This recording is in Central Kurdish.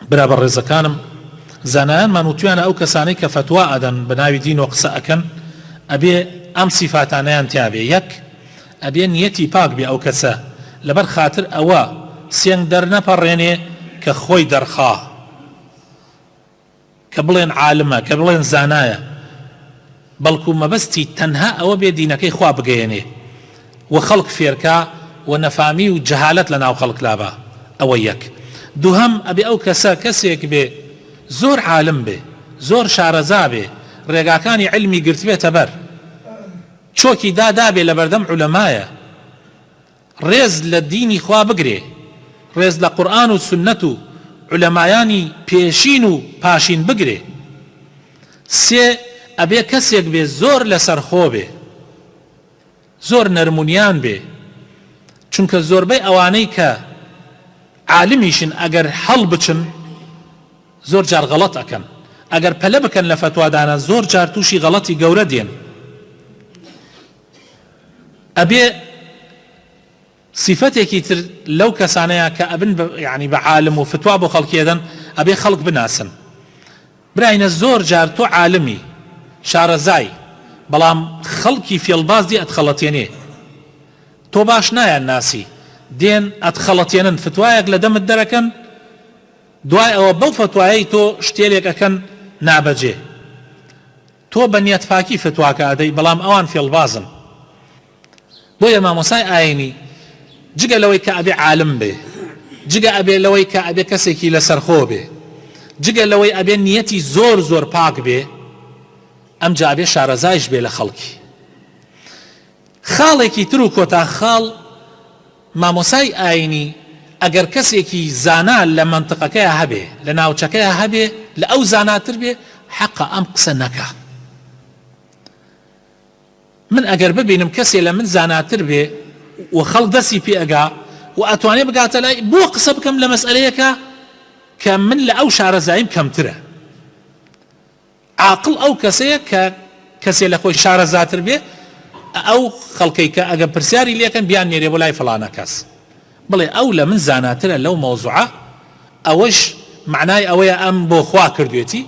برا بەڕێزەکانم زانایانمان وتویانە ئەو کەسانەی کە فتوا ئەدەن بە ناوی دین و قسە ئەکەن ئەبێ ئەم سیفاتانەیان تیابێ. یەک ئەبێ نیەتی پاک بێ ئەو کەسە لەبەر خاتر ئەوە سێنگ دەرنەپەڕێنێ کە خۆی دەرخا، کە بڵێن عالمە، کە بڵێن زانایە، بەڵکو مەبەستی تەنها ئەوە بێ دینەکەی خوا بگەیەنێ و خەڵک فێرکا و نەفامی و جەهالەت لە ناو خەڵک لابا. ئەوە یەک. دووهەم ئەبێ ئەو کەسە کەسێک بێ زۆر عالم بێ، زۆر شارەزا بێ، ڕێگاکانی علمی گرتبێتە بەر، چۆکی دابێ لە بەردەم عولەمایە، ڕێز لە دینی خوا بگرێ، ڕێز لە قورئان و سنەت و عولەمایانی پێشین و پاشین بگرێ. سێ ئەبێ کەسێک بێ زۆر لەسەرخۆ بێ، زۆر نەرمونیان بێ، چونکە زۆربەی ئەوانەی کە عالمیشن ئەگەر هەڵ بچن زۆر جار غەڵەت ئەکەن، ئەگەر پەلە بکەن لە فتوادانە زۆر جار تووشی غەڵەتی گەورە دێن. ئەبێ صفەتێکی تر لەو کەسانەیە کە ئەبن یعنی بە عالم و فتوا بۆ خەڵکیێدەن ئەبێ خەڵک بناسن. براینە زۆر جار تۆ عالمی شارەزای بەڵام خەڵکی فێڵبازی ئەتخەڵەتێنێ، تۆ باش نایان ناسی، دێن ئەتخەڵەتێنن، فتوایەک لە دەمت دەرەکەن، دوای ئەوە بەو فتوایەی تۆ شتێلێک ئەکەن نابەجێ. تۆ بە نیەت پاکی فتواکە ئەدەی بەڵام ئەوان فێڵبازن. بۆیە مامۆسای ئاینی جگە لەوەی کە ئەبێ عالم بێ، جگە ئەبێ لەوەی کە ئەبێ کەسێکی لەسەرخۆ بێ، جگە لەوەی ئەبێ نیەتی زۆر زۆر پاک بێ، ئەمجا ئەبێ شارەزایش بێ لە خەڵکی. خاڵێکی تر و کۆتا خاڵ مامۆسای ئاینی ئەگەر کەسێکی زانا لە منتقەکەیە هەبێ، لە ناوچەکەیە هەبێ، لە ئەو زاناتر بێ، حەقە ئەم قسە نەکە. من ئەگەر ببینم کەسێ لە من زاناتر بێ و خەڵک دەستی پێ ئەگا و ئەتوانێ بگاتە لای بۆ قسە بکەم لە مەسئلەیەکە کە من لە ئەو شارەزاییم کەمترە. عاقڵ ئەو کەسەیە کە کەسێ لە خۆی شارەزاتر بێ، ئەو خەڵکەی کە ئەگە پرسیاری لێکەن بیان نێرێ بۆ لای فڵانە کەس، بڵێ ئەو لە من زاناترە لەو مەوزوعە، ئەوەش معنای ئەوەیە ئەم بۆ خوا کردوێتی